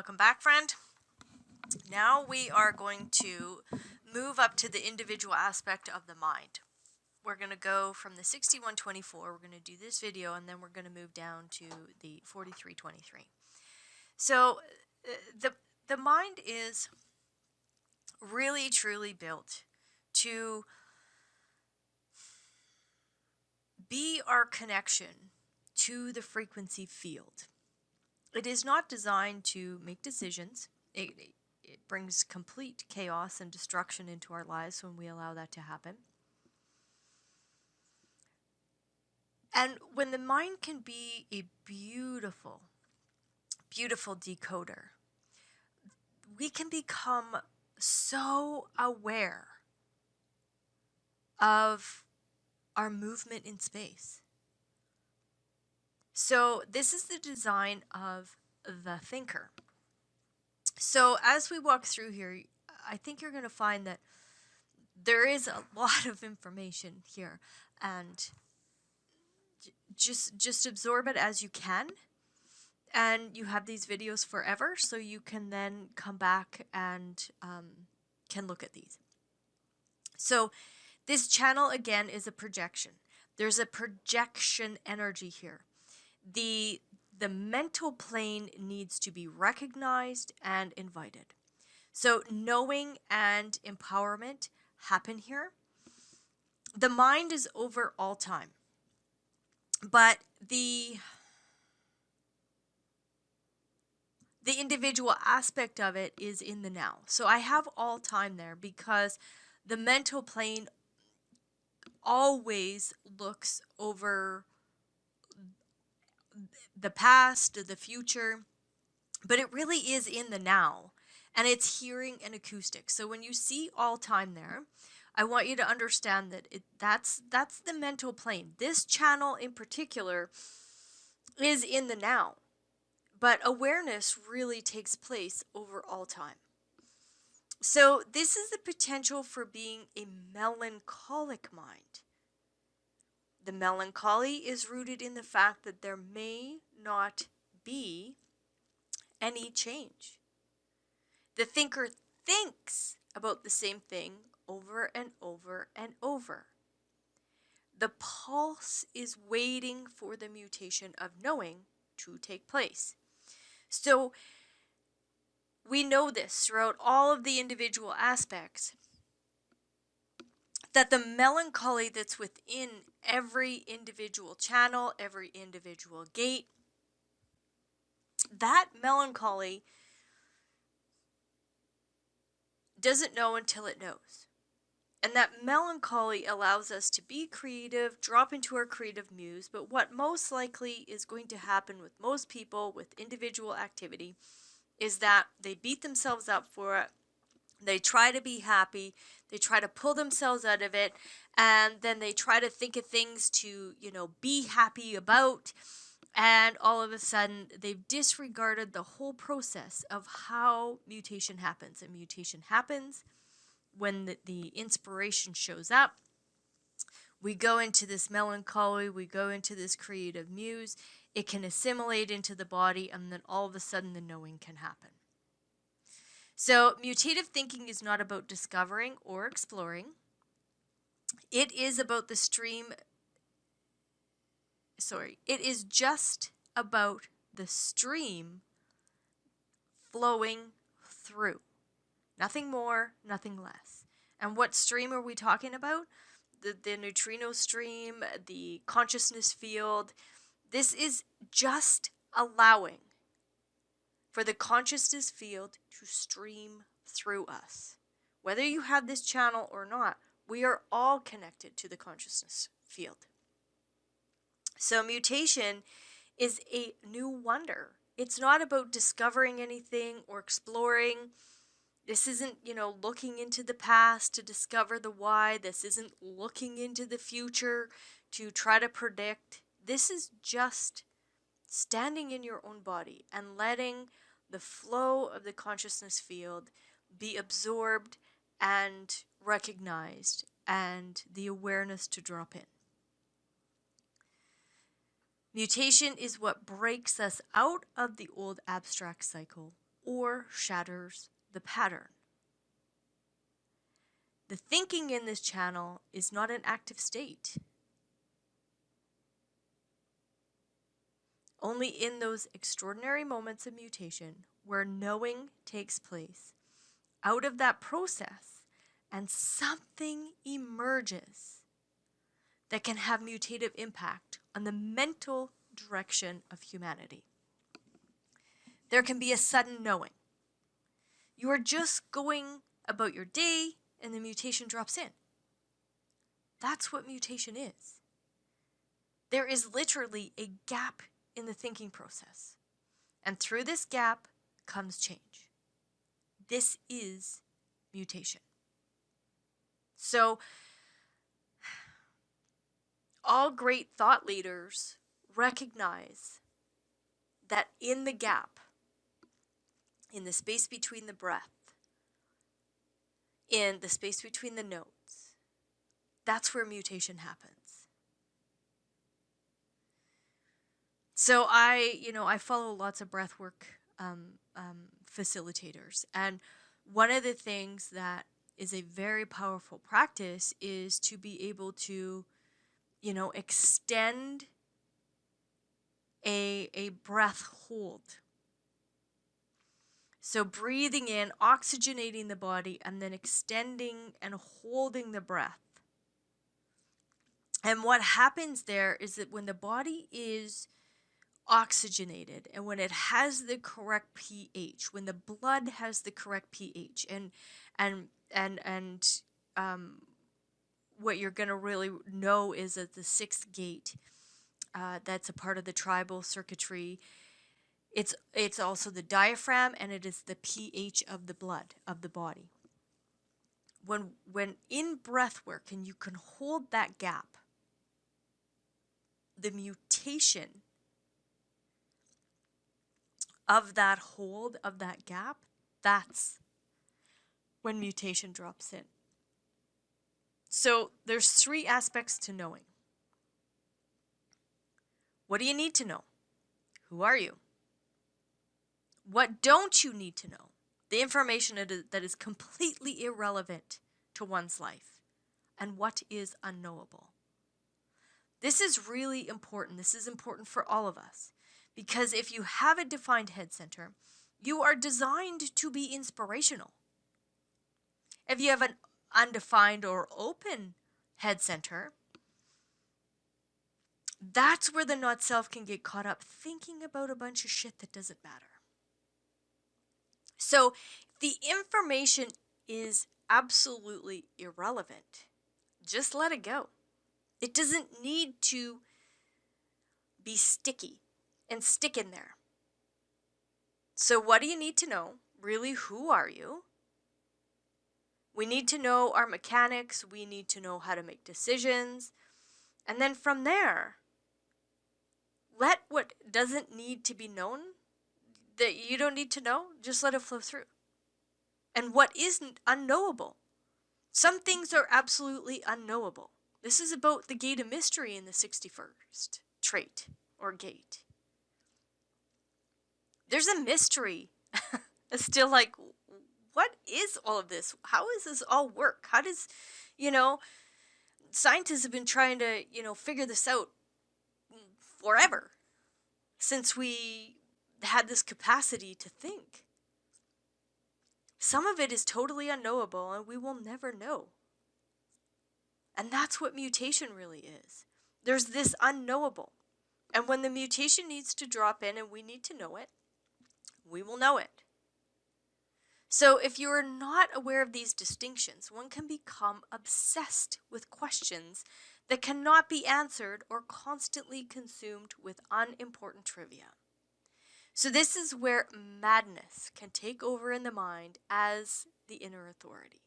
Welcome back, friend. Now we are going to move up to the individual aspect of the mind. We're going to go from the 6124, we're going to do this video, and then we're going to move down to the 4323. So the mind is really truly built to be our connection to the frequency field. It is not designed to make decisions. It brings complete chaos and destruction into our lives when we allow that to happen. And when the mind can be a beautiful, beautiful decoder, we can become so aware of our movement in space. So this is the design of the thinker. So as we walk through here, I think you're going to find that there is a lot of information here, and just absorb it as you can. And you have these videos forever, so you can then come back and can look at these. So this channel, again, is a projection. There's a projection energy here. The mental plane needs to be recognized and invited. So knowing and empowerment happen here. The mind is over all time. But the individual aspect of it is in the now. So I have all time there because the mental plane always looks over the past, the future, but it really is in the now, and it's hearing and acoustic. So when you see all time there, I want you to understand that that's the mental plane. This channel in particular is in the now, but awareness really takes place over all time. So this is the potential for being a melancholic mind. The melancholy is rooted in the fact that there may not be any change. The thinker thinks about the same thing over and over and over. The pulse is waiting for the mutation of knowing to take place. So we know this throughout all of the individual aspects, that the melancholy that's within every individual channel, every individual gate, that melancholy doesn't know until it knows. And that melancholy allows us to be creative, drop into our creative muse, but what most likely is going to happen with most people with individual activity is that they beat themselves up for it. They try to be happy, they try to pull themselves out of it, and then they try to think of things to, be happy about, and all of a sudden they've disregarded the whole process of how mutation happens. And mutation happens when the inspiration shows up. We go into this melancholy, we go into this creative muse, it can assimilate into the body, and then all of a sudden the knowing can happen. So mutative thinking is not about discovering or exploring. It is about the stream. It is just about the stream flowing through. Nothing more, nothing less. And what stream are we talking about? The neutrino stream, the consciousness field. This is just allowing for the consciousness field to stream through us. Whether you have this channel or not, we are all connected to the consciousness field. So mutation is a new wonder. It's not about discovering anything or exploring. This isn't, looking into the past to discover the why. This isn't looking into the future to try to predict. This is just standing in your own body and letting the flow of the consciousness field be absorbed and recognized, and the awareness to drop in. Mutation is what breaks us out of the old abstract cycle or shatters the pattern. The thinking in this channel is not an active state. Only in those extraordinary moments of mutation where knowing takes place, out of that process, and something emerges that can have mutative impact on the mental direction of humanity. There can be a sudden knowing. You are just going about your day and the mutation drops in. That's what mutation is. There is literally a gap in the thinking process. And through this gap comes change. This is mutation. So, all great thought leaders recognize that in the gap, in the space between the breath, in the space between the notes, that's where mutation happens. So I follow lots of breathwork facilitators, and one of the things that is a very powerful practice is to be able to, extend a breath hold. So breathing in, oxygenating the body, and then extending and holding the breath. And what happens there is that when the body is oxygenated and when it has the correct pH, when the blood has the correct pH, and what you're going to really know is that the sixth gate, that's a part of the tribal circuitry. It's also the diaphragm, and it is the pH of the blood of the body. When in breath work and you can hold that gap, the mutation of that hold, of that gap, that's when mutation drops in. So there's 3 aspects to knowing. What do you need to know? Who are you? What don't you need to know? The information that is completely irrelevant to one's life. And what is unknowable? This is really important. This is important for all of us. Because if you have a defined head center, you are designed to be inspirational. If you have an undefined or open head center, that's where the not self can get caught up thinking about a bunch of shit that doesn't matter. So the information is absolutely irrelevant. Just let it go. It doesn't need to be sticky and stick in there. So what do you need to know? Really, who are you? We need to know our mechanics. We need to know how to make decisions. And then from there, let what doesn't need to be known, that you don't need to know, just let it flow through. And what isn't unknowable. Some things are absolutely unknowable. This is about the gate of mystery in the 61st trait or gate. There's a mystery. It's still like, what is all of this? How does this all work? How does, scientists have been trying to, figure this out forever since we had this capacity to think. Some of it is totally unknowable and we will never know. And that's what mutation really is. There's this unknowable. And when the mutation needs to drop in and we need to know it, we will know it. So if you are not aware of these distinctions, one can become obsessed with questions that cannot be answered or constantly consumed with unimportant trivia. So this is where madness can take over in the mind as the inner authority.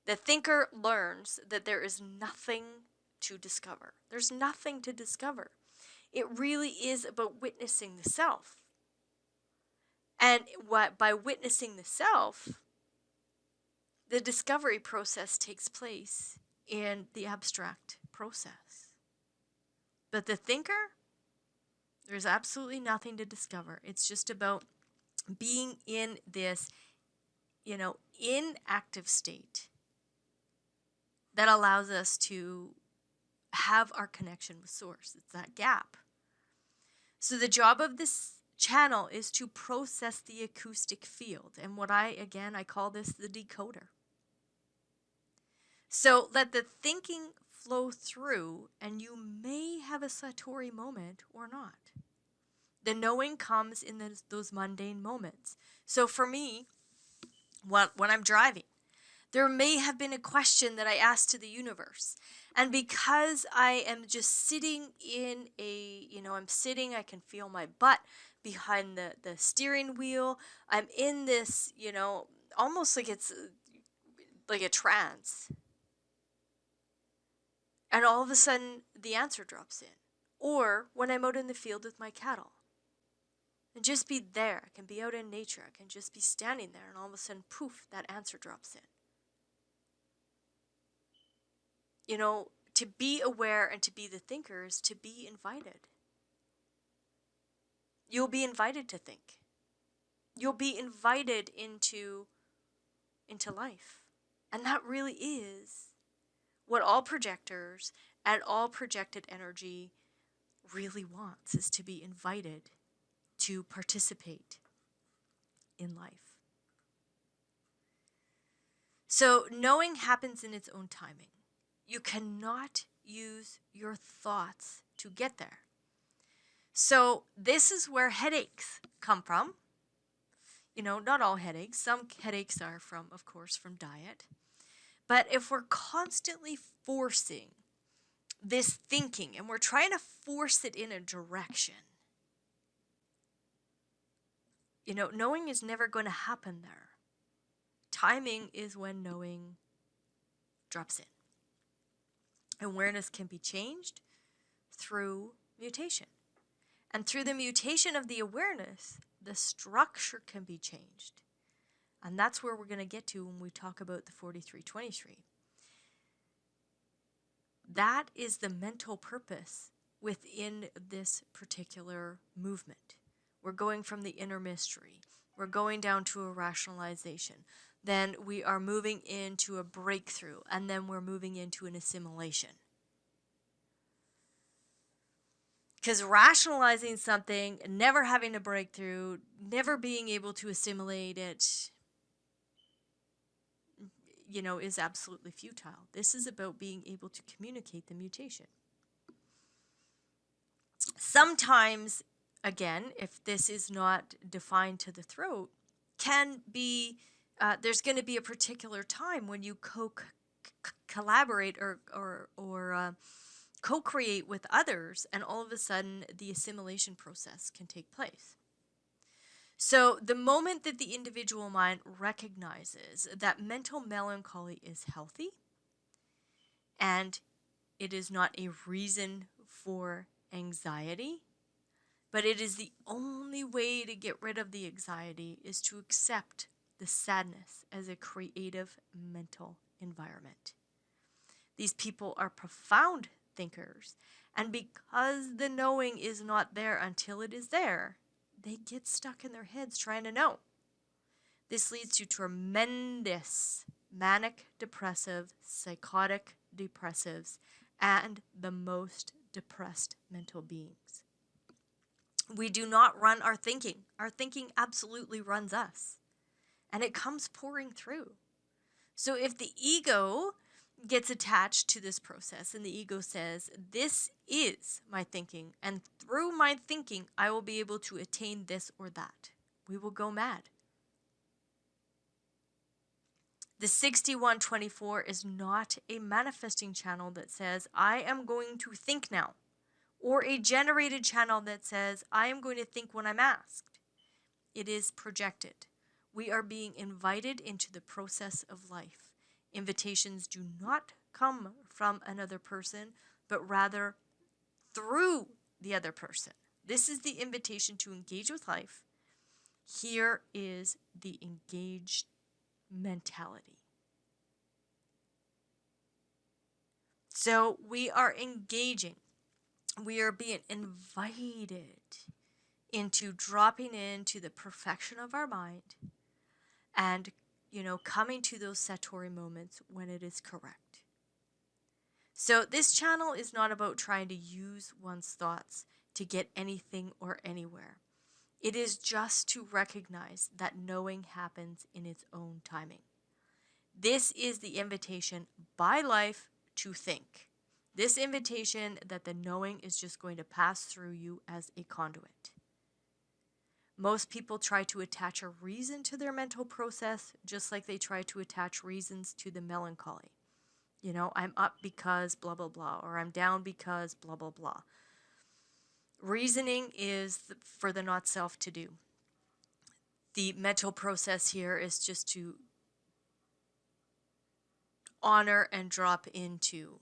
The thinker learns that there is nothing to discover. There's nothing to discover. It really is about witnessing the self. And by witnessing the self, the discovery process takes place in the abstract process. But the thinker, there's absolutely nothing to discover. It's just about being in this, inactive state that allows us to have our connection with source. It's that gap. So the job of this channel is to process the acoustic field. And I call this the decoder. So let the thinking flow through, and you may have a Satori moment or not. The knowing comes in those mundane moments. So for me, when I'm driving, there may have been a question that I asked to the universe. And because I am just sitting in I can feel my butt behind the steering wheel. I'm in this, almost like it's like a trance. And all of a sudden, the answer drops in. Or when I'm out in the field with my cattle. And just be there. I can be out in nature. I can just be standing there. And all of a sudden, poof, that answer drops in. To be aware and to be the thinker is to be invited. You'll be invited to think. You'll be invited into life. And that really is what all projectors and all projected energy really wants, is to be invited to participate in life. So knowing happens in its own timing. You cannot use your thoughts to get there. So this is where headaches come from. Not all headaches. Some headaches are from diet. But if we're constantly forcing this thinking and we're trying to force it in a direction, knowing is never going to happen there. Timing is when knowing drops in. Awareness can be changed through mutation. And through the mutation of the awareness, the structure can be changed. And that's where we're going to get to when we talk about the 4323. That is the mental purpose within this particular movement. We're going from the inner mystery. We're going down to a rationalization. Then we are moving into a breakthrough, and then we're moving into an assimilation. Because rationalizing something, never having a breakthrough, never being able to assimilate it, is absolutely futile. This is about being able to communicate the mutation. Sometimes, again, if this is not defined to the throat, can be there's going to be a particular time when you collaborate or co-create with others, and all of a sudden the assimilation process can take place. So the moment that the individual mind recognizes that mental melancholy is healthy and it is not a reason for anxiety, but it is the only way to get rid of the anxiety is to accept the sadness as a creative mental environment. These people are profound thinkers, and because the knowing is not there until it is there, they get stuck in their heads trying to know. This leads to tremendous manic depressive, psychotic depressives, and the most depressed mental beings. We do not run our thinking. Our thinking absolutely runs us. And it comes pouring through. So if the ego gets attached to this process and the ego says, this is my thinking, and through my thinking, I will be able to attain this or that, we will go mad. The 6124 is not a manifesting channel that says, I am going to think now, or a generated channel that says, I am going to think when I'm asked. It is projected. We are being invited into the process of life. Invitations do not come from another person, but rather through the other person. This is the invitation to engage with life. Here is the engaged mentality. So we are engaging. We are being invited into dropping into the perfection of our mind and, coming to those Satori moments when it is correct. So this channel is not about trying to use one's thoughts to get anything or anywhere. It is just to recognize that knowing happens in its own timing. This is the invitation by life to think. This invitation that the knowing is just going to pass through you as a conduit. Most people try to attach a reason to their mental process, just like they try to attach reasons to the melancholy. I'm up because blah, blah, blah, or I'm down because blah, blah, blah. Reasoning is for the not self to do. The mental process here is just to honor and drop into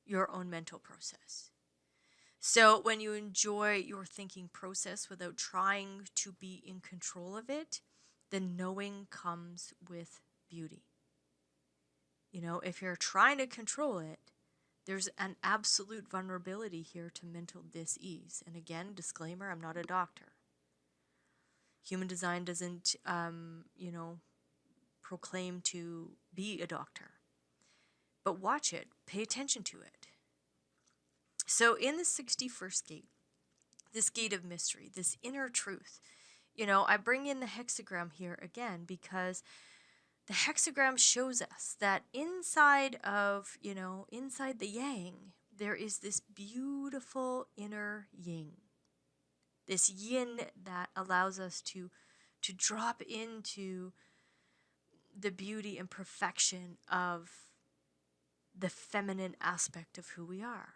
your own mental process. So when you enjoy your thinking process without trying to be in control of it, then knowing comes with beauty. If you're trying to control it, there's an absolute vulnerability here to mental dis-ease. And again, disclaimer, I'm not a doctor. Human design doesn't, proclaim to be a doctor. But watch it, pay attention to it. So in the 61st gate, this gate of mystery, this inner truth, I bring in the hexagram here again because the hexagram shows us that inside of, inside the yang, there is this beautiful inner yin. This yin that allows us to drop into the beauty and perfection of the feminine aspect of who we are.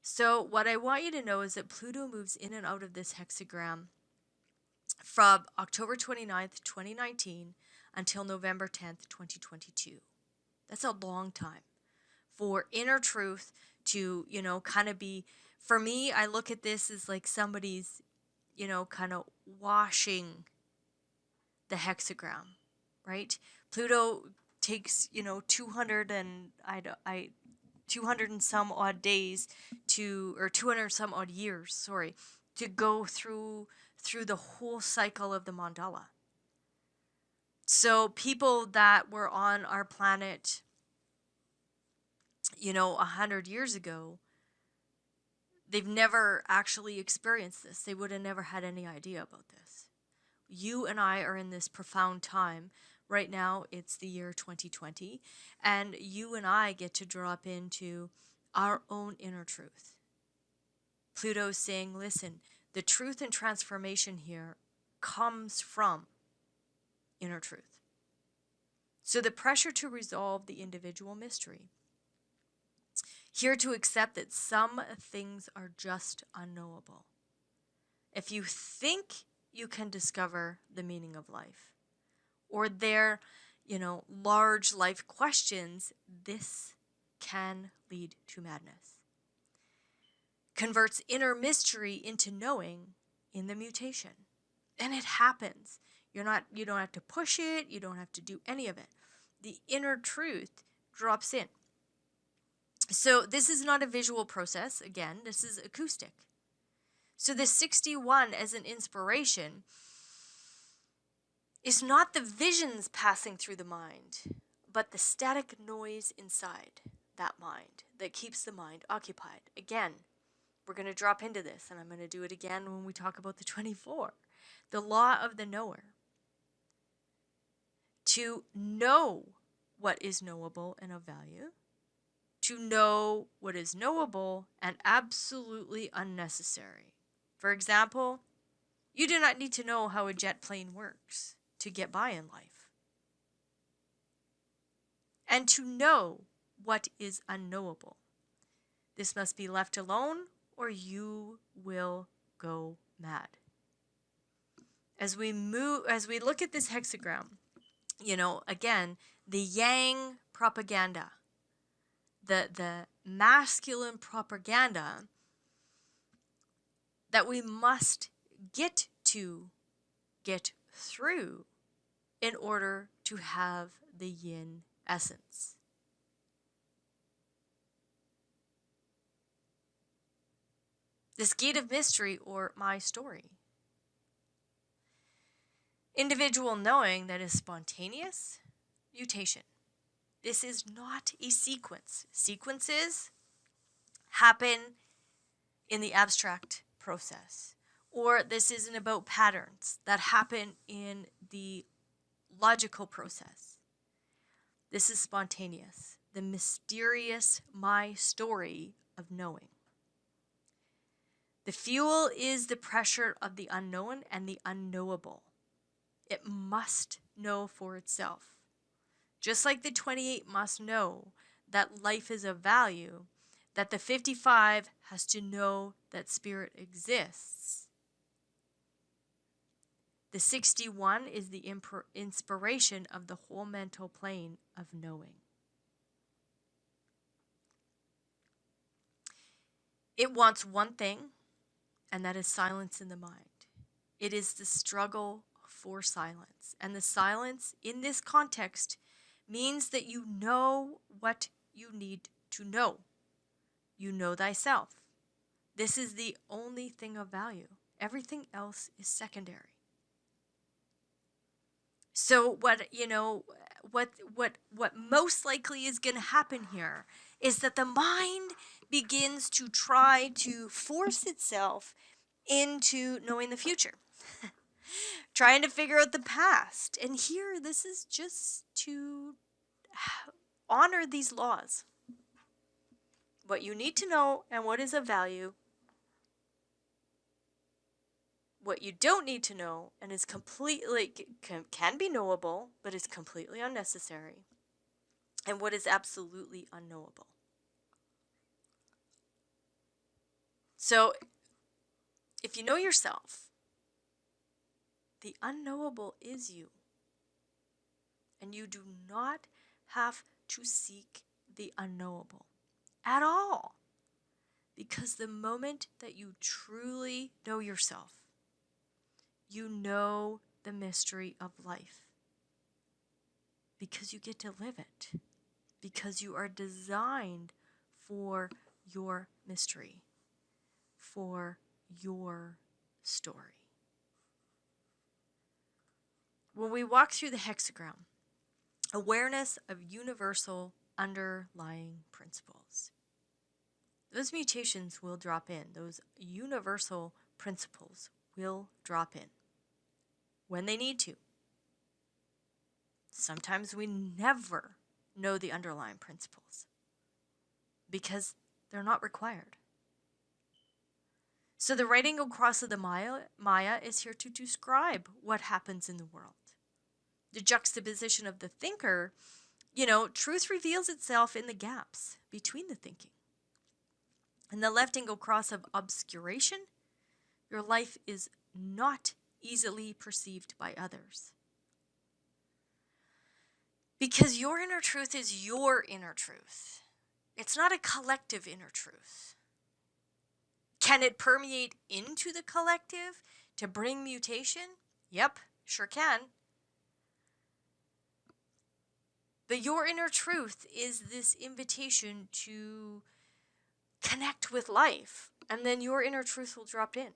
So what I want you to know is that Pluto moves in and out of this hexagram from October 29th, 2019 until November 10th, 2022. That's a long time for inner truth to, kind of be, for me, I look at this as like somebody's, kind of washing the hexagram, right? Pluto takes, 200 and some odd days or 200 some odd years, to go through the whole cycle of the mandala. So people that were on our planet, 100 years ago, they've never actually experienced this. They would have never had any idea about this. You and I are in this profound time. Right now, it's the year 2020, and you and I get to drop into our own inner truth. Pluto's saying, listen, the truth and transformation here comes from inner truth. So the pressure to resolve the individual mystery. Here to accept that some things are just unknowable. If you think you can discover the meaning of life, or their, large life questions, this can lead to madness. Converts inner mystery into knowing in the mutation. And it happens. You don't have to push it, you don't have to do any of it. The inner truth drops in. So this is not a visual process, again, this is acoustic. So the 61 as an inspiration is not the visions passing through the mind, but the static noise inside that mind that keeps the mind occupied. Again, we're going to drop into this, and I'm going to do it again when we talk about the 24. The law of the knower. To know what is knowable and of value, to know what is knowable and absolutely unnecessary. For example, you do not need to know how a jet plane works to get by in life. And to know what is unknowable. This must be left alone or you will go mad. As we look at this hexagram, again, the yang propaganda, the masculine propaganda that we must get through in order to have the yin essence. This gate of mystery, or my story. Individual knowing that is spontaneous. Mutation. This is not a sequence. Sequences happen in the abstract process. Or this isn't about patterns that happen in the logical process. This is spontaneous, the mysterious my story of knowing. The fuel is the pressure of the unknown and the unknowable. It must know for itself. Just like the 28 must know that life is of value, that the 55 has to know that spirit exists. The 61 is the inspiration of the whole mental plane of knowing. It wants one thing, and that is silence in the mind. It is the struggle for silence. And the silence in this context means that you know what you need to know. You know thyself. This is the only thing of value. Everything else is secondary. So what most likely is going to happen here is that the mind begins to try to force itself into knowing the future. Trying to figure out the past. And here, this is just to honor these laws. What you need to know and what is of value. What you don't need to know and is completely, can be knowable, but is completely unnecessary. And what is absolutely unknowable. So, if you know yourself, the unknowable is you. And you do not have to seek the unknowable at all. Because the moment that you truly know yourself, you know the mystery of life. Because you get to live it. Because you are designed for your mystery. For your story. When we walk through the hexagram, awareness of universal underlying principles. Those mutations will drop in. Those universal principles will drop in when they need to. Sometimes we never know the underlying principles because they're not required. So the writing across of the Maya is here to describe what happens in the world. The juxtaposition of the thinker, truth reveals itself in the gaps between the thinking. And the left angle cross of obscuration, your life is not easily perceived by others. Because your inner truth is your inner truth. It's not a collective inner truth. Can it permeate into the collective to bring mutation? Yep, sure can. But your inner truth is this invitation to connect with life. And then your inner truth will drop in.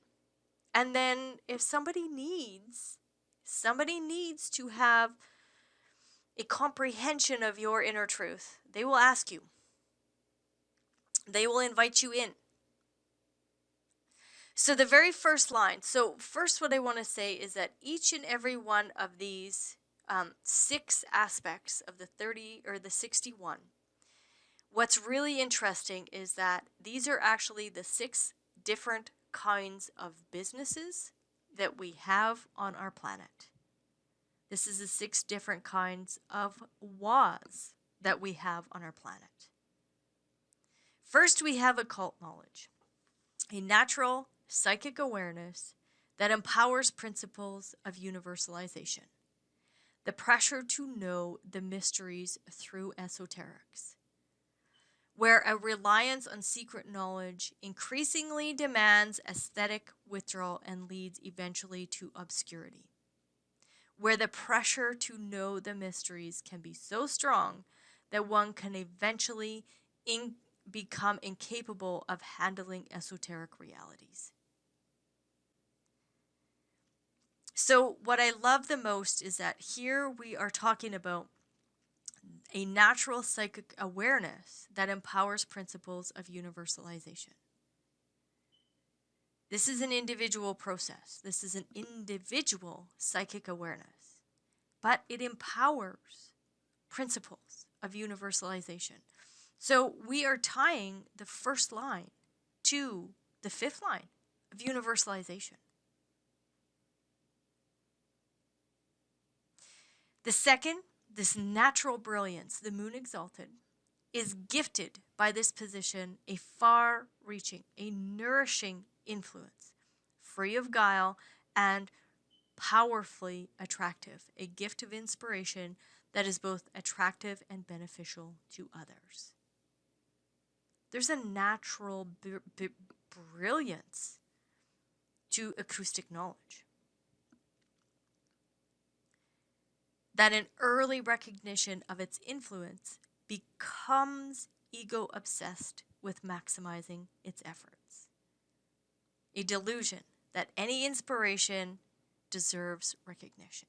And then if somebody needs to have a comprehension of your inner truth, they will ask you. They will invite you in. So the very first line. So first what I want to say is that each and every one of these 6 aspects of the 30 or the 61, what's really interesting is that these are actually the 6 different kinds of businesses that we have on our planet. This is the 6 different kinds of was that we have on our planet. First, we have occult knowledge, a natural psychic awareness that empowers principles of universalization. The pressure to know the mysteries through esoterics, where a reliance on secret knowledge increasingly demands aesthetic withdrawal and leads eventually to obscurity, where the pressure to know the mysteries can be so strong that one can eventually become incapable of handling esoteric realities. So what I love the most is that here we are talking about a natural psychic awareness that empowers principles of universalization. This is an individual process. This is an individual psychic awareness, but it empowers principles of universalization. So we are tying the first line to the fifth line of universalization. The second, this natural brilliance, the moon exalted, is gifted by this position a far-reaching, a nourishing influence, free of guile and powerfully attractive, a gift of inspiration that is both attractive and beneficial to others. There's a natural brilliance to acoustic knowledge. That an early recognition of its influence becomes ego-obsessed with maximizing its efforts. A delusion that any inspiration deserves recognition.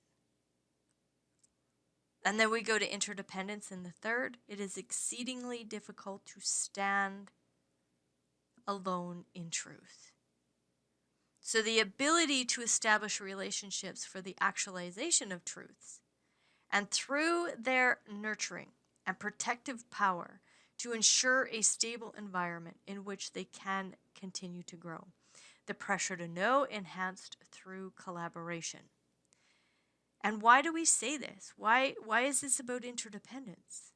And then we go to interdependence in the third. It is exceedingly difficult to stand alone in truth. So the ability to establish relationships for the actualization of truths, and through their nurturing and protective power to ensure a stable environment in which they can continue to grow. The pressure to know enhanced through collaboration. And why do we say this? Why is this about interdependence?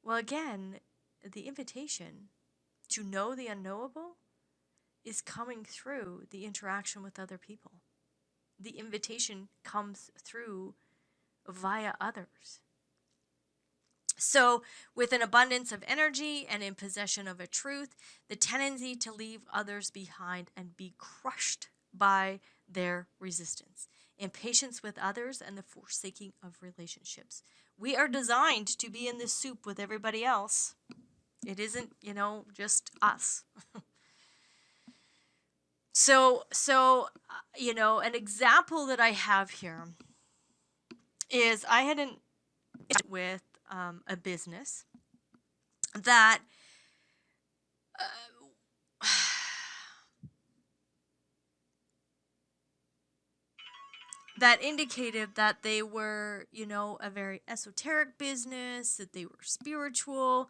Well, again, the invitation to know the unknowable is coming through the interaction with other people. The invitation comes through via others. So, with an abundance of energy and in possession of a truth, the tendency to leave others behind and be crushed by their resistance, impatience with others, and the forsaking of relationships. We are designed to be in this soup with everybody else. It isn't, just us. So, an example that I have here is I had with a business that that indicated that they were, a very esoteric business, that they were spiritual,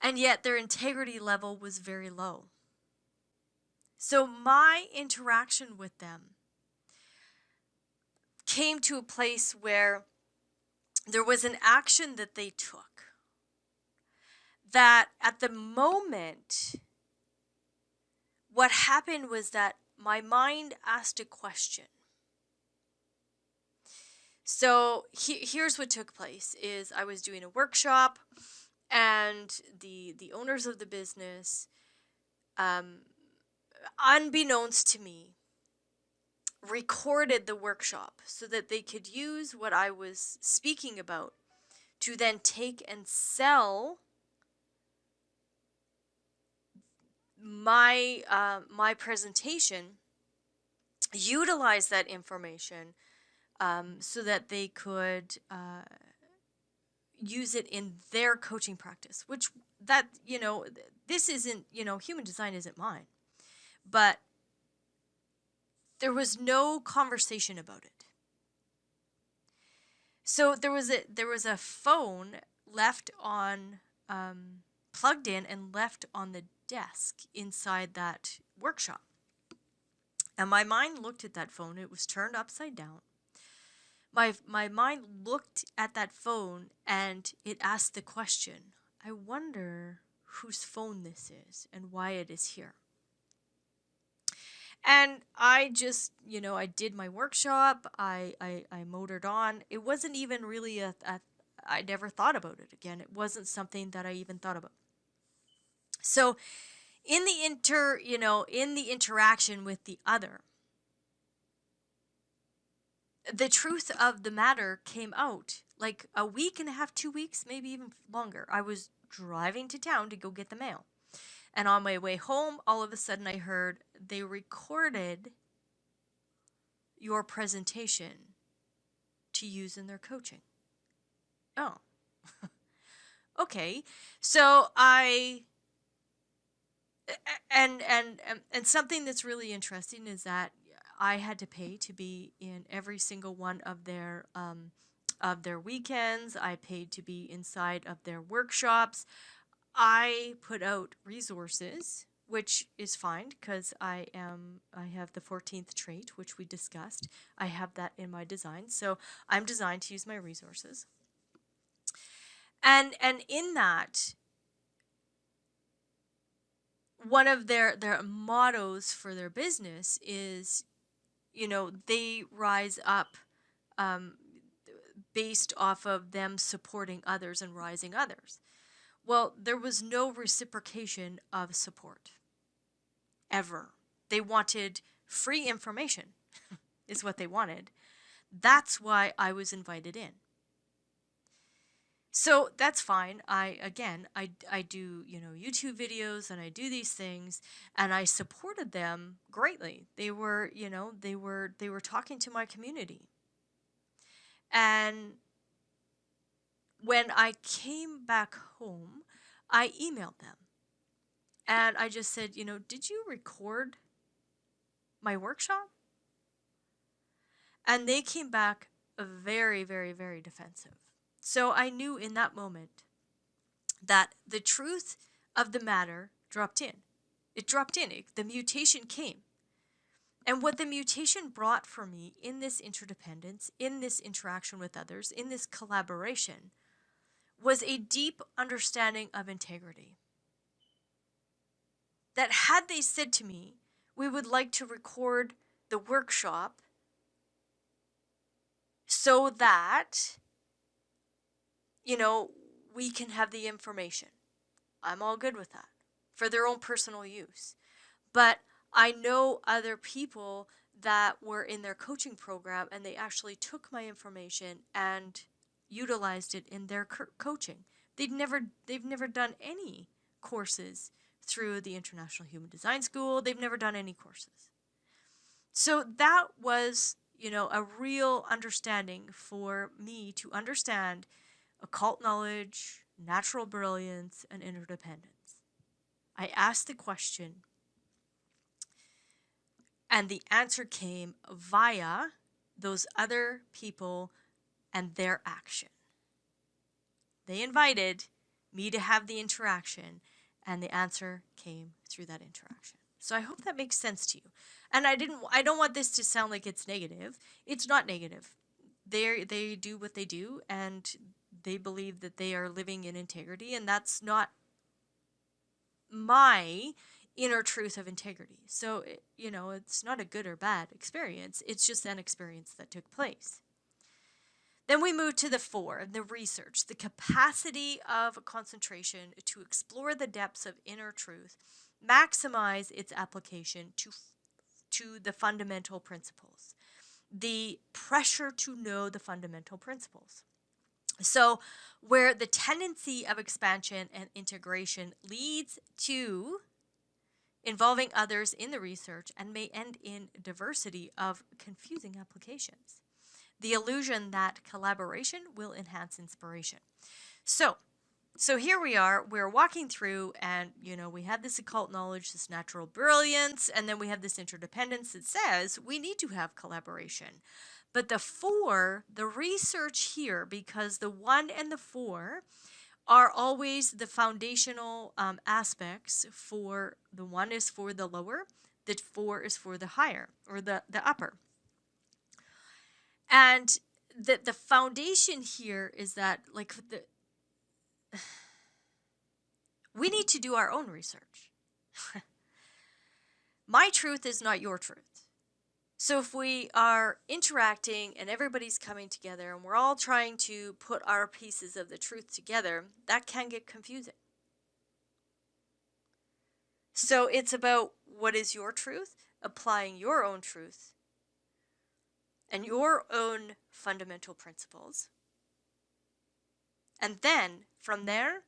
and yet their integrity level was very low. So my interaction with them came to a place where there was an action that they took that at the moment, what happened was that my mind asked a question. So here's what took place is I was doing a workshop, and the owners of the business, unbeknownst to me, recorded the workshop so that they could use what I was speaking about to then take and sell my my presentation, utilize that information so that they could use it in their coaching practice, which that, this isn't, human design isn't mine, but there was no conversation about it. So there was a phone left on, plugged in and left on the desk inside that workshop. And my mind looked at that phone. It was turned upside down. My mind looked at that phone and it asked the question, I wonder whose phone this is and why it is here. And I just, I did my workshop. I motored on. It wasn't even really I never thought about it again. It wasn't something that I even thought about. So in the interaction with the other, the truth of the matter came out like a week and a half, 2 weeks, maybe even longer. I was driving to town to go get the mail. And on my way home, all of a sudden I heard they recorded your presentation to use in their coaching. Oh, okay. So and something that's really interesting is that I had to pay to be in every single one of their weekends. I paid to be inside of their workshops. I put out resources, which is fine because I have the 14th trait, which we discussed. I have that in my design. So I'm designed to use my resources. And in that, one of their mottos for their business is, they rise up based off of them supporting others and rising others. Well, there was no reciprocation of support. Ever. They wanted free information, is what they wanted. That's why I was invited in. So that's fine. I do, YouTube videos and I do these things and I supported them greatly. They were, they were talking to my community. And when I came back home, I emailed them. And I just said, did you record my workshop? And they came back very, very, very defensive. So I knew in that moment that the truth of the matter dropped in. It dropped in. The mutation came. And what the mutation brought for me in this interdependence, in this interaction with others, in this collaboration, was a deep understanding of integrity. That had they said to me, we would like to record the workshop so that, we can have the information. I'm all good with that for their own personal use. But I know other people that were in their coaching program and they actually took my information and utilized it in their coaching. They've never done any courses through the International Human Design School. They've never done any courses. So that was, a real understanding for me to understand occult knowledge, natural brilliance, and interdependence. I asked the question, and the answer came via those other people and their action. They invited me to have the interaction, and the answer came through that interaction. So I hope that makes sense to you. And I don't want this to sound like it's negative. It's not negative. They do what they do, and they believe that they are living in integrity, and that's not my inner truth of integrity. So, it's not a good or bad experience. It's just an experience that took place. Then we move to the 4, the research, the capacity of concentration to explore the depths of inner truth, maximize its application to the fundamental principles, the pressure to know the fundamental principles. So where the tendency of expansion and integration leads to involving others in the research and may end in diversity of confusing applications. The illusion that collaboration will enhance inspiration. So here we are, we're walking through and, we have this occult knowledge, this natural brilliance, and then we have this interdependence that says we need to have collaboration. But the 4, the research here, because the 1 and the 4 are always the foundational aspects for, the 1 is for the lower, the 4 is for the higher, or the upper. And the foundation here is that, we need to do our own research. My truth is not your truth. So if we are interacting and everybody's coming together and we're all trying to put our pieces of the truth together, that can get confusing. So it's about what is your truth, applying your own truth and your own fundamental principles, And then from there,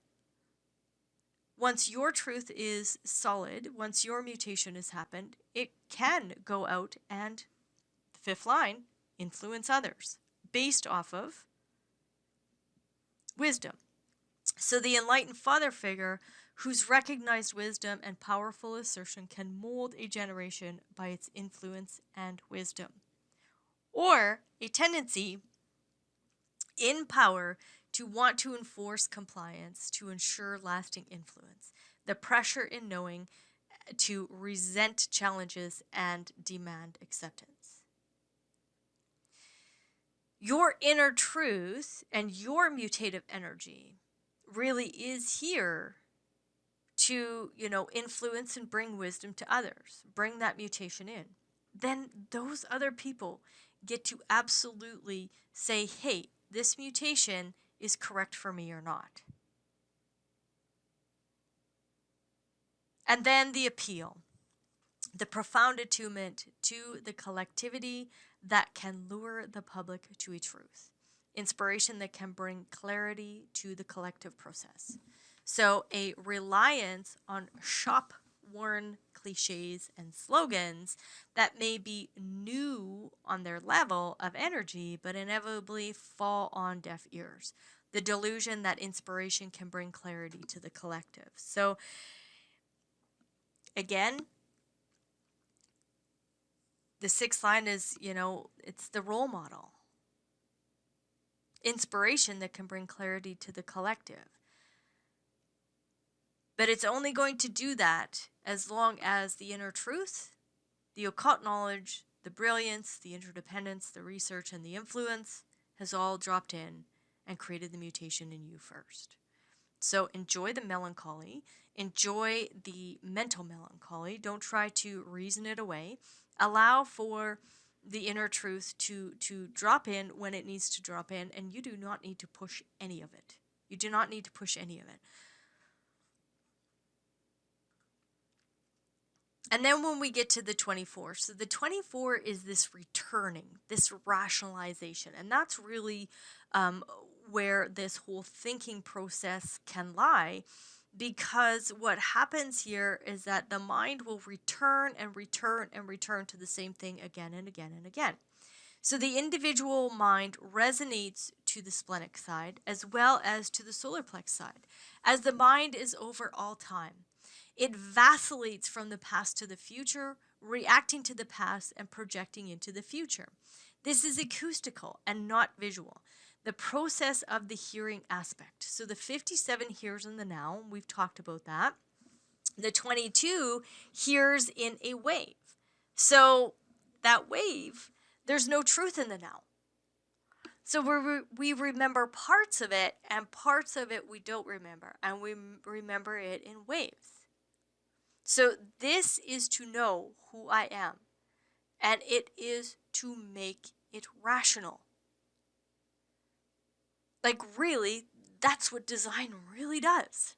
once your truth is solid, once your mutation has happened, it can go out and, the fifth line, influence others based off of wisdom. So the enlightened father figure whose recognized wisdom and powerful assertion can mold a generation by its influence and wisdom. Or a tendency in power to want to enforce compliance to ensure lasting influence. The pressure in knowing to resent challenges and demand acceptance. Your inner truth and your mutative energy really is here to, influence and bring wisdom to others, bring that mutation in. Then those other people get to absolutely say, hey, this mutation is correct for me or not. And then the appeal, the profound attunement to the collectivity that can lure the public to a truth. Inspiration that can bring clarity to the collective process. So a reliance on shop-worn cliches and slogans that may be new on their level of energy, but inevitably fall on deaf ears. The delusion that inspiration can bring clarity to the collective. So again, the sixth line is, it's the role model. Inspiration that can bring clarity to the collective. But it's only going to do that as long as the inner truth, the occult knowledge, the brilliance, the interdependence, the research, and the influence has all dropped in and created the mutation in you first. So enjoy the melancholy, enjoy the mental melancholy. Don't try to reason it away. Allow for the inner truth to drop in when it needs to drop in, and you do not need to push any of it. You do not need to push any of it. And then when we get to the 24, so the 24 is this returning, this rationalization, and that's really where this whole thinking process can lie, because what happens here is that the mind will return and return and return to the same thing again and again and again. So the individual mind resonates to the splenic side as well as to the solar plex side, as the mind is over all time. It vacillates from the past to the future, reacting to the past and projecting into the future. This is acoustical and not visual. The process of the hearing aspect. So the 57 hears in the now, we've talked about that. The 22 hears in a wave. So that wave, there's no truth in the now. So we remember parts of it, and parts of it we don't remember, and we remember it in waves. So this is to know who I am, and it is to make it rational. Like really, that's what design really does.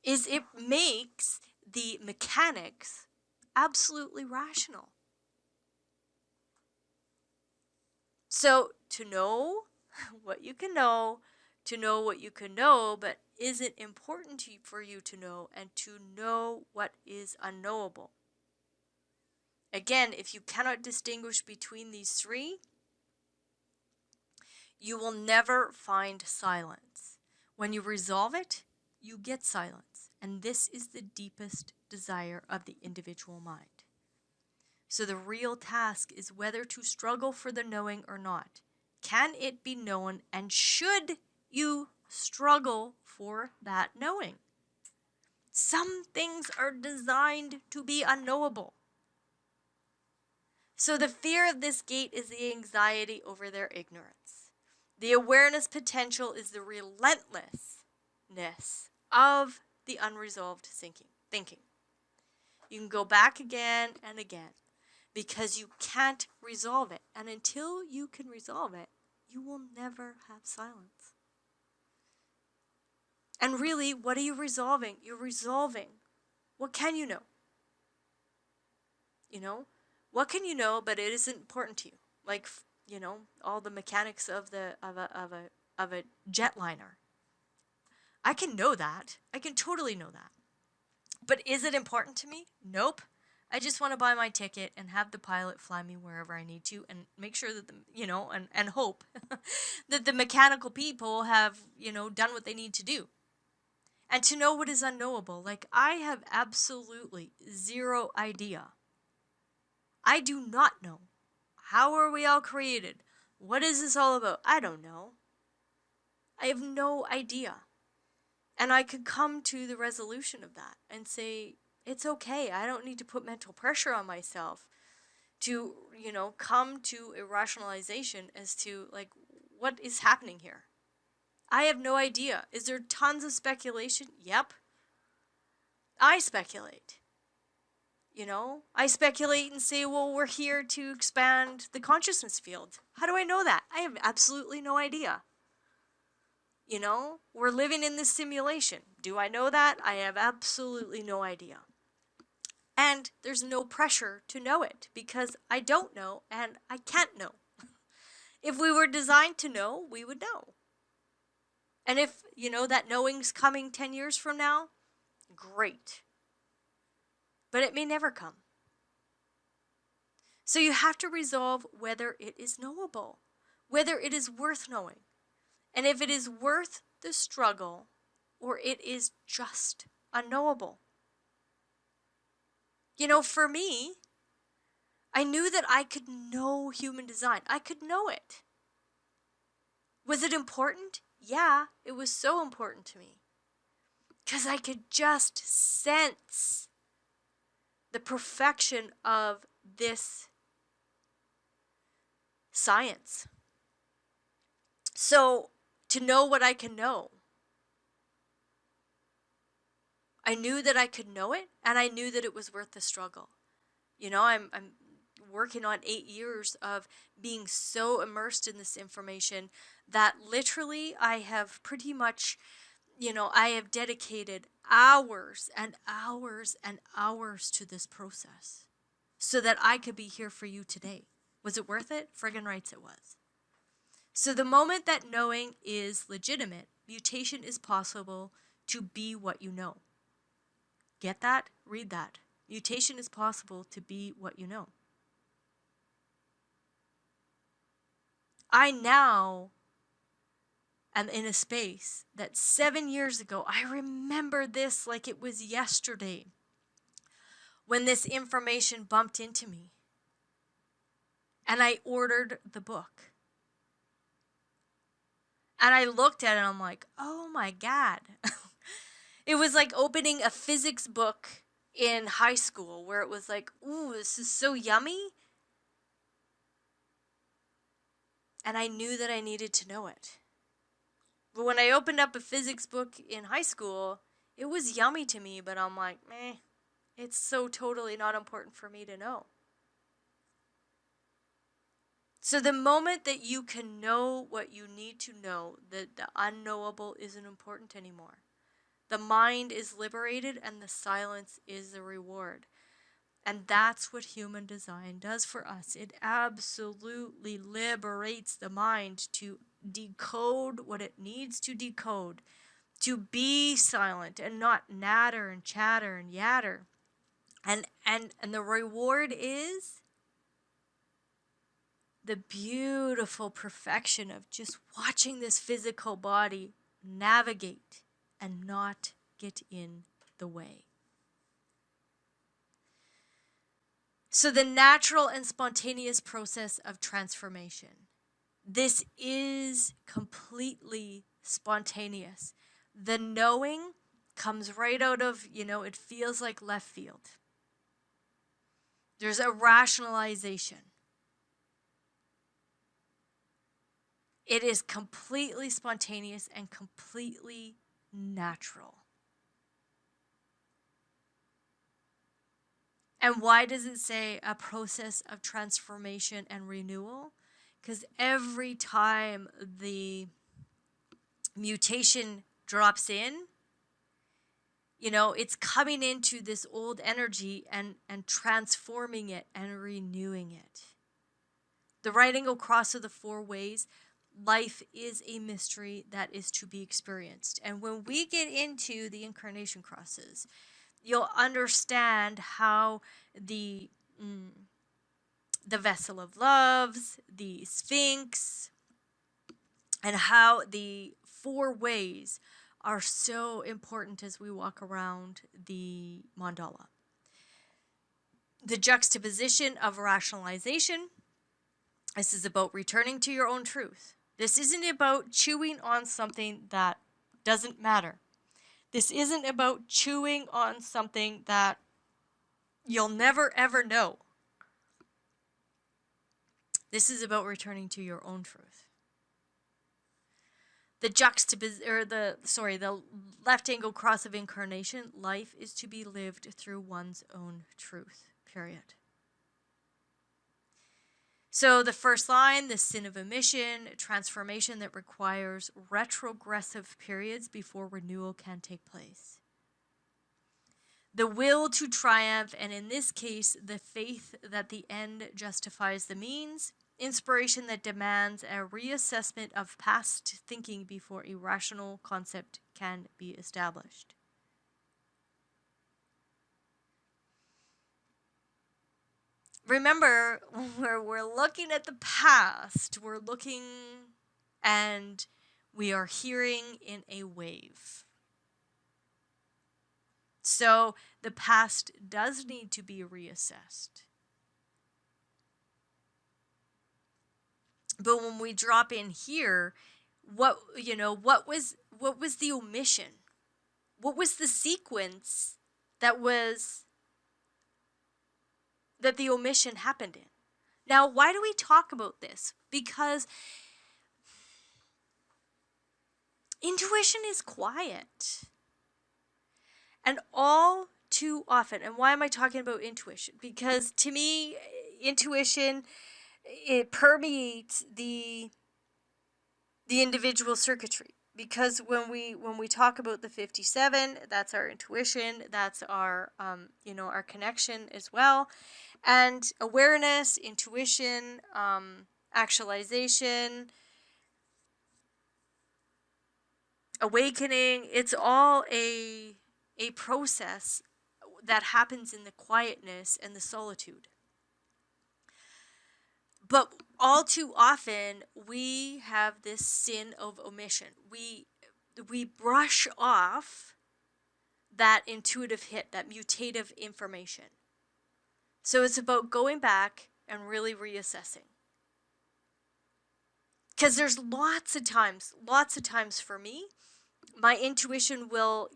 Is it makes the mechanics absolutely rational. So to know what you can know, to know what you can know, but is it important for you to know, and to know what is unknowable? Again, if you cannot distinguish between these three, you will never find silence. When you resolve it, you get silence. And this is the deepest desire of the individual mind. So the real task is whether to struggle for the knowing or not. Can it be known, and should you struggle for that knowing? Some things are designed to be unknowable. So the fear of this gate is the anxiety over their ignorance. The awareness potential is the relentlessness of the unresolved thinking. You can go back again and again because you can't resolve it. And until you can resolve it, you will never have silence. And really, what are you resolving? You're resolving. What can you know? What can you know, but it isn't important to you? Like, all the mechanics of a of a jetliner. I can know that. I can totally know that. But is it important to me? Nope. I just want to buy my ticket and have the pilot fly me wherever I need to and make sure that, and hope that the mechanical people have, done what they need to do. And to know what is unknowable. Like, I have absolutely zero idea. I do not know. How are we all created? What is this all about? I don't know. I have no idea. And I could come to the resolution of that and say, it's okay. I don't need to put mental pressure on myself to, come to a rationalization as to, like, what is happening here. I have no idea. Is there tons of speculation? Yep. I speculate. I speculate and say, well, we're here to expand the consciousness field. How do I know that? I have absolutely no idea. We're living in this simulation. Do I know that? I have absolutely no idea. And there's no pressure to know it because I don't know and I can't know. If we were designed to know, we would know. And if, that knowing's coming 10 years from now, great. But it may never come. So you have to resolve whether it is knowable, whether it is worth knowing, and if it is worth the struggle or it is just unknowable. For me, I knew that I could know human design. I could know it. Was it important? Yeah, it was so important to me. Because I could just sense the perfection of this science. So, to know what I can know, I knew that I could know it, and I knew that it was worth the struggle. I'm working on 8 years of being so immersed in this information that literally I have pretty much, I have dedicated hours and hours and hours to this process so that I could be here for you today. Was it worth it? Friggin' rights it was. So the moment that knowing is legitimate, mutation is possible to be what you know. Get that? Read that. Mutation is possible to be what you know. I now am in a space that 7 years ago, I remember this like it was yesterday when this information bumped into me. And I ordered the book. And I looked at it and I'm like, oh my God. It was like opening a physics book in high school where it was like, ooh, this is so yummy. And I knew that I needed to know it. But when I opened up a physics book in high school, it was yummy to me, but I'm like, meh, it's so totally not important for me to know. So the moment that you can know what you need to know, that the unknowable isn't important anymore. The mind is liberated and the silence is the reward. And that's what human design does for us. It absolutely liberates the mind to decode what it needs to decode, to be silent and not natter and chatter and yatter. And the reward is the beautiful perfection of just watching this physical body navigate and not get in the way. So the natural and spontaneous process of transformation. This is completely spontaneous. The knowing comes right out of, it feels like left field. There's a rationalization. It is completely spontaneous and completely natural. And why does it say a process of transformation and renewal? Because every time the mutation drops in, it's coming into this old energy and transforming it and renewing it. The writing across of the 4 ways life is a mystery that is to be experienced. And when we get into the incarnation crosses, you'll understand how the the vessel of loves, the sphinx, and how the four ways are so important as we walk around the mandala. The juxtaposition of rationalization. This is about returning to your own truth. This isn't about chewing on something that doesn't matter. This isn't about chewing on something that you'll never ever know. This is about returning to your own truth. The the left angle cross of incarnation, life is to be lived through one's own truth, period. So the first line, the sin of omission, transformation that requires retrogressive periods before renewal can take place. The will to triumph, and in this case, the faith that the end justifies the means. Inspiration that demands a reassessment of past thinking before a rational concept can be established. Remember, when we're looking at the past, we're looking and we are hearing in a wave. So the past does need to be reassessed. But when we drop in here, what was the omission? What was the sequence that the omission happened in? Now, why do we talk about this? Because intuition is quiet. And all too often, and why am I talking about intuition? Because to me, intuition, it permeates the individual circuitry. Because when we talk about the 57, that's our intuition, that's our our connection as well, and awareness, intuition, actualization, awakening. It's all a process that happens in the quietness and the solitude. But all too often, we have this sin of omission. We brush off that intuitive hit, that mutative information. So it's about going back and really reassessing. Because there's lots of times for me, my intuition will,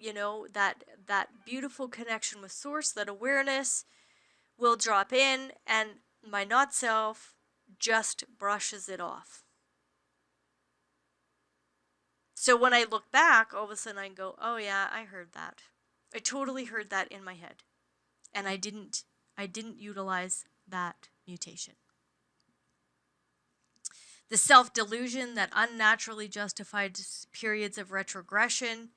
that beautiful connection with source, that awareness will drop in, and my not self just brushes it off. So when I look back, all of a sudden I go, oh yeah, I heard that. I totally heard that in my head. And I didn't utilize that mutation. The self-delusion that unnaturally justified periods of retrogression,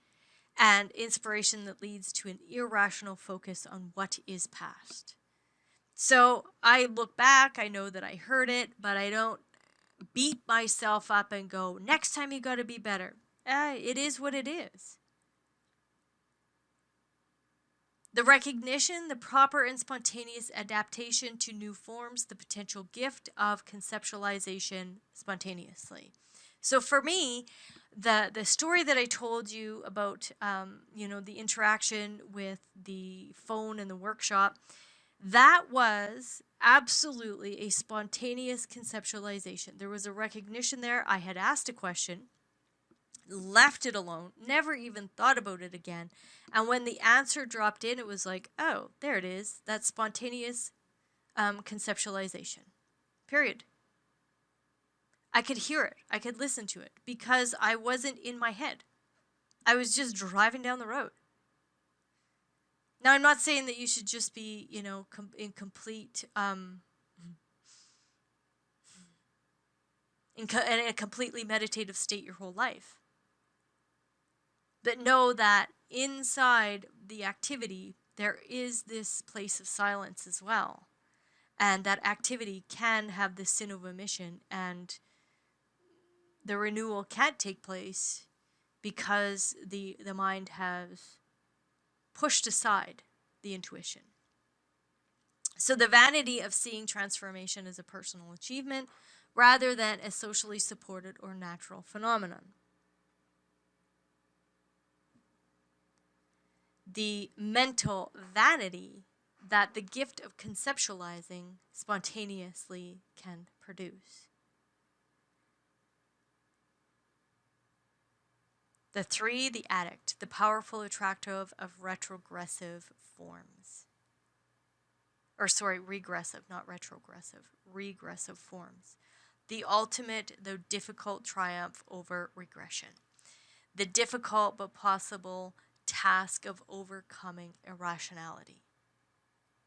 and inspiration that leads to an irrational focus on what is past. So I look back, I know that I heard it, but I don't beat myself up and go, next time you got to be better. It is what it is. The recognition, the proper and spontaneous adaptation to new forms, the potential gift of conceptualization spontaneously. So for me, the story that I told you about, the interaction with the phone in the workshop, that was absolutely a spontaneous conceptualization. There was a recognition there. I had asked a question, left it alone, never even thought about it again. And when the answer dropped in, it was like, oh, there it is. That's spontaneous conceptualization. Period. I could hear it. I could listen to it because I wasn't in my head. I was just driving down the road. Now, I'm not saying that you should just be, in complete, in a completely meditative state your whole life. But know that inside the activity, there is this place of silence as well. And that activity can have this sin of omission, and the renewal can't take place because the mind has pushed aside the intuition. So the vanity of seeing transformation as a personal achievement rather than a socially supported or natural phenomenon. The mental vanity that the gift of conceptualizing spontaneously can produce. The 3, the addict, the powerful attractive of retrogressive forms. Regressive, not retrogressive, regressive forms. The ultimate, though difficult, triumph over regression. The difficult but possible task of overcoming irrationality.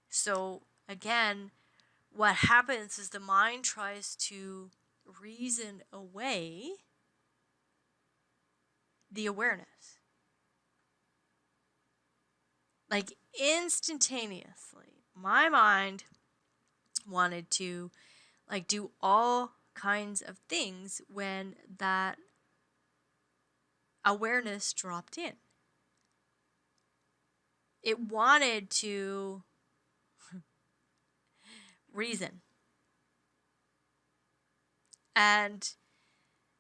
So, again, what happens is the mind tries to reason away the awareness. Like instantaneously, my mind wanted to like do all kinds of things when that awareness dropped in. It wanted to reason. And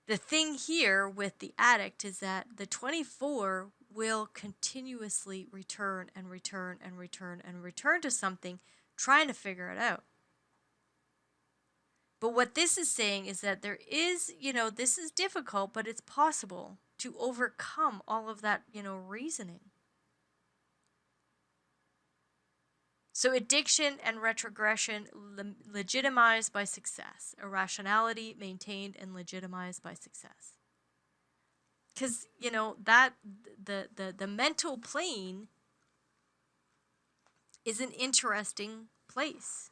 the thing here with the addict is that the 24 will continuously return and return and return and return to something, trying to figure it out. But what this is saying is that there is, this is difficult, but it's possible to overcome all of that, reasoning. So addiction and retrogression legitimized by success. Irrationality maintained and legitimized by success. Because, that the mental plane is an interesting place.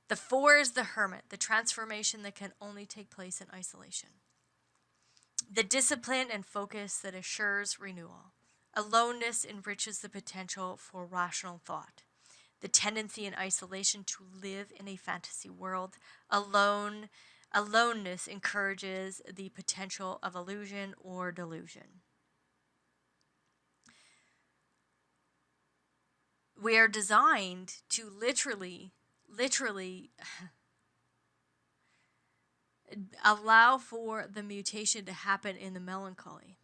The 4 is the hermit, the transformation that can only take place in isolation. The discipline and focus that assures renewal. Aloneness enriches the potential for rational thought. The tendency in isolation to live in a fantasy world. Aloneness encourages the potential of illusion or delusion. We are designed to literally allow for the mutation to happen in the melancholy.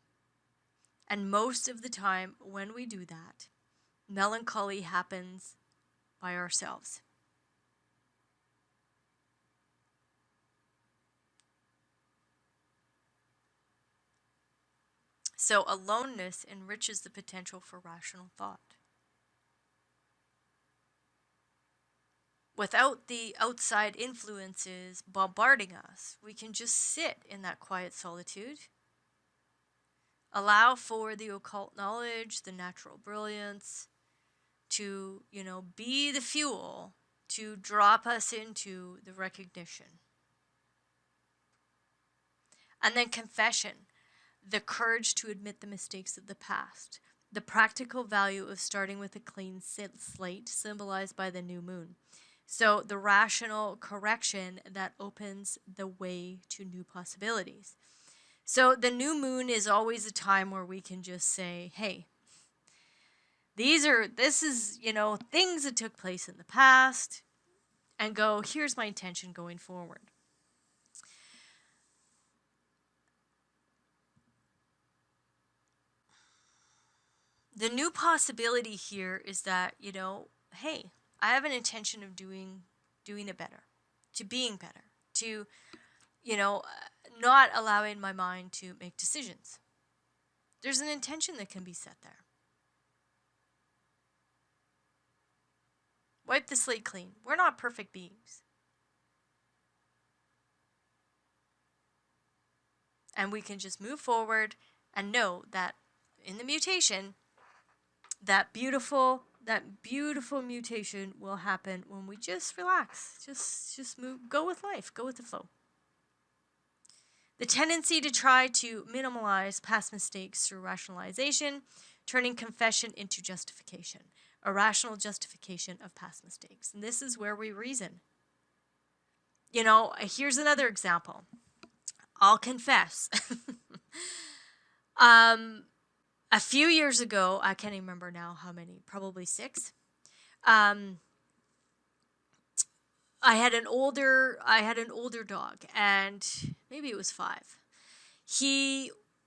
And most of the time when we do that, melancholy happens by ourselves. So aloneness enriches the potential for rational thought. Without the outside influences bombarding us, we can just sit in that quiet solitude, allow for the occult knowledge, the natural brilliance to, be the fuel to drop us into the recognition. And then confession, the courage to admit the mistakes of the past, the practical value of starting with a clean slate symbolized by the new moon. So the rational correction that opens the way to new possibilities. So the new moon is always a time where we can just say, hey, this is, things that took place in the past, and go, here's my intention going forward. The new possibility here is that, hey, I have an intention of doing it better, to being better, to, not allowing my mind to make decisions. There's an intention that can be set there. Wipe the slate clean. We're not perfect beings. And we can just move forward and know that in the mutation, that beautiful mutation will happen when we just relax, just move, go with life, go with the flow. The tendency to try to minimize past mistakes through rationalization, turning confession into justification. a rational justification of past mistakes. And this is where we reason. Here's another example. I'll confess. A few years ago, I can't even remember now how many, probably 6. I had an older dog, and maybe it was 5.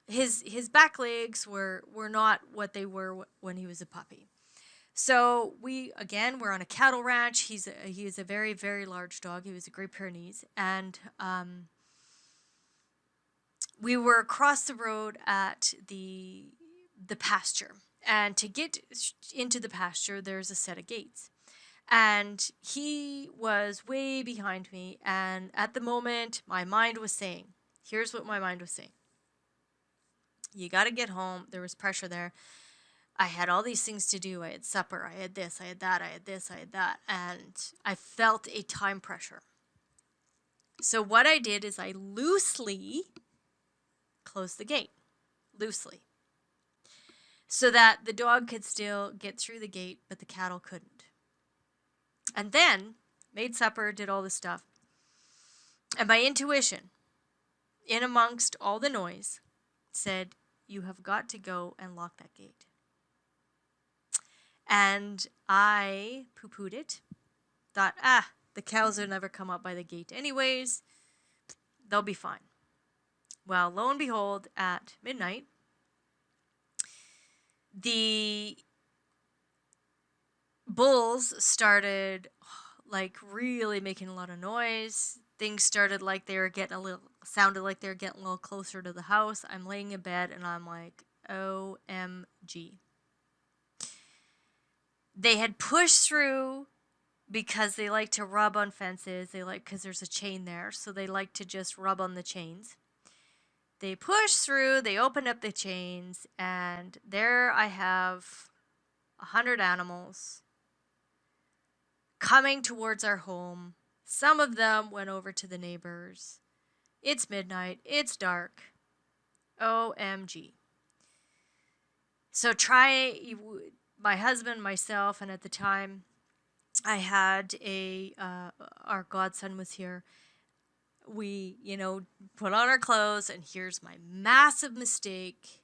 His back legs were not what they were when he was a puppy. So we're on a cattle ranch. He is a very, very large dog. He was a Great Pyrenees, and we were across the road at the pasture. And to get into the pasture, there's a set of gates. And he was way behind me. And at the moment, my mind was saying, here's what my mind was saying. You got to get home. There was pressure there. I had all these things to do. I had supper. I had this. I had that. I had this. I had that. And I felt a time pressure. So what I did is I loosely closed the gate. Loosely. So that the dog could still get through the gate, but the cattle couldn't. And then made supper, did all this stuff. And my intuition, in amongst all the noise, said, you have got to go and lock that gate. And I poo-pooed it. Thought, the cows will never come up by the gate anyways. They'll be fine. Well, lo and behold, at midnight, the bulls started really making a lot of noise. Things started like they were sounded like they were getting a little closer to the house. I'm laying in bed and I'm like, OMG. They had pushed through because they like to rub on fences. Because there's a chain there, so they like to just rub on the chains. They pushed through, they opened up the chains, and there I have 100 animals coming towards our home. Some of them went over to the neighbors. It's midnight. It's dark. OMG. So my husband, myself, and at the time I had our godson was here. We, put on our clothes, and here's my massive mistake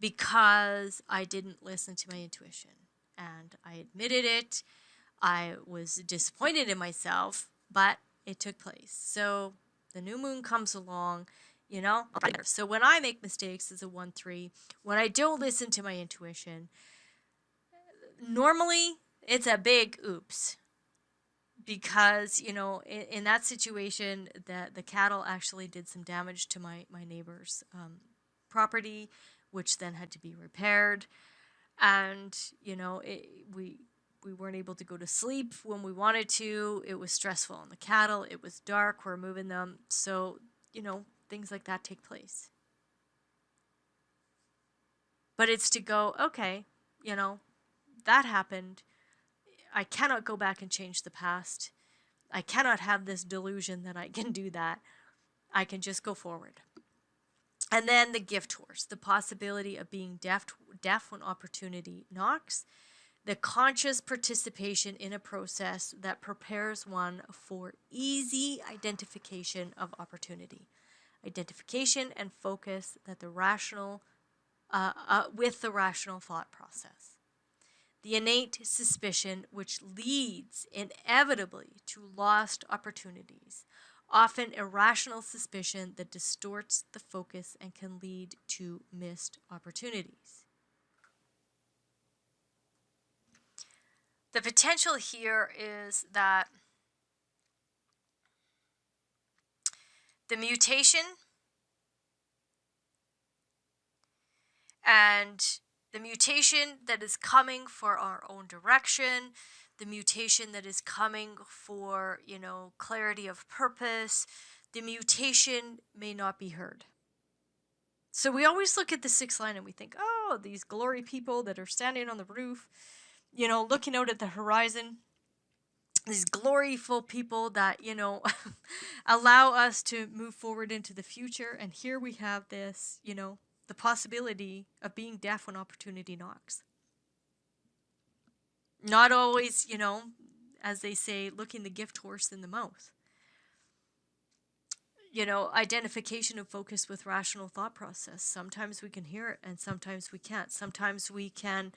because I didn't listen to my intuition. And I admitted it. I was disappointed in myself, but it took place. So the new moon comes along, So when I make mistakes as a 1-3, when I don't listen to my intuition, normally it's a big oops. Because, in that situation, the cattle actually did some damage to my neighbor's property, which then had to be repaired. And, we weren't able to go to sleep when we wanted to. It was stressful on the cattle. It was dark. We're moving them. So, things like that take place. But it's to go, okay, that happened. I cannot go back and change the past. I cannot have this delusion that I can do that. I can just go forward. And then the gift horse, the possibility of being deaf when opportunity knocks, the conscious participation in a process that prepares one for easy identification of opportunity. Identification and focus that with the rational thought process. The innate suspicion which leads inevitably to lost opportunities, often irrational suspicion that distorts the focus and can lead to missed opportunities. The potential here is that the mutation and the mutation that is coming for our own direction, the mutation that is coming for, clarity of purpose, the mutation may not be heard. So we always look at the 6th line and we think, oh, these glory people that are standing on the roof, looking out at the horizon, these gloryful people that, allow us to move forward into the future. And here we have this, the possibility of being deaf when opportunity knocks. Not always, as they say, looking the gift horse in the mouth. Identification of focus with rational thought process. Sometimes we can hear it and sometimes we can't. Sometimes we can,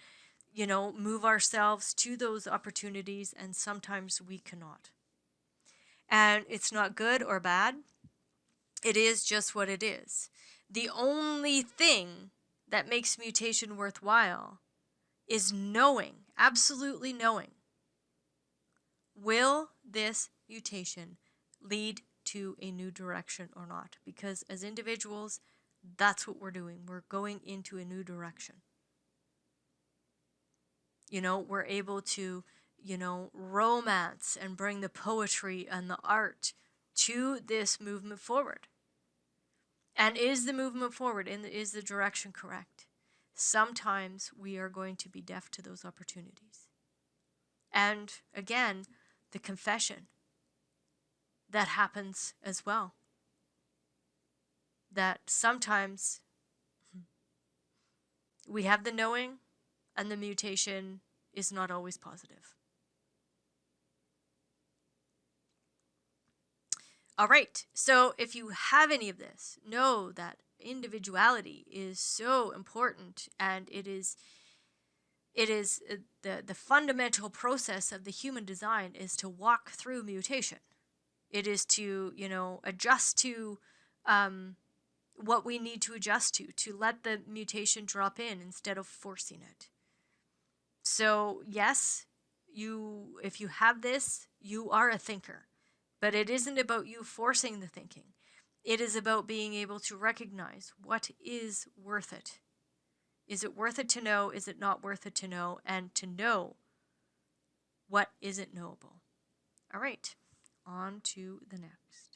move ourselves to those opportunities and sometimes we cannot. And it's not good or bad. It is just what it is. The only thing that makes mutation worthwhile is knowing, absolutely knowing, will this mutation lead to a new direction or not? Because as individuals, that's what we're doing. We're going into a new direction. We're able to, romance and bring the poetry and the art to this movement forward. And is the movement forward, and is the direction correct? Sometimes we are going to be deaf to those opportunities. And again, the confession that happens as well. That sometimes we have the knowing and the mutation is not always positive. All right, so if you have any of this, know that individuality is so important, and it is the fundamental process of the human design is to walk through mutation. It is to, adjust to what we need to adjust to let the mutation drop in instead of forcing it. So yes, if you have this, you are a thinker. But it isn't about you forcing the thinking. It is about being able to recognize what is worth it. Is it worth it to know? Is it not worth it to know? And to know what isn't knowable. All right, on to the next.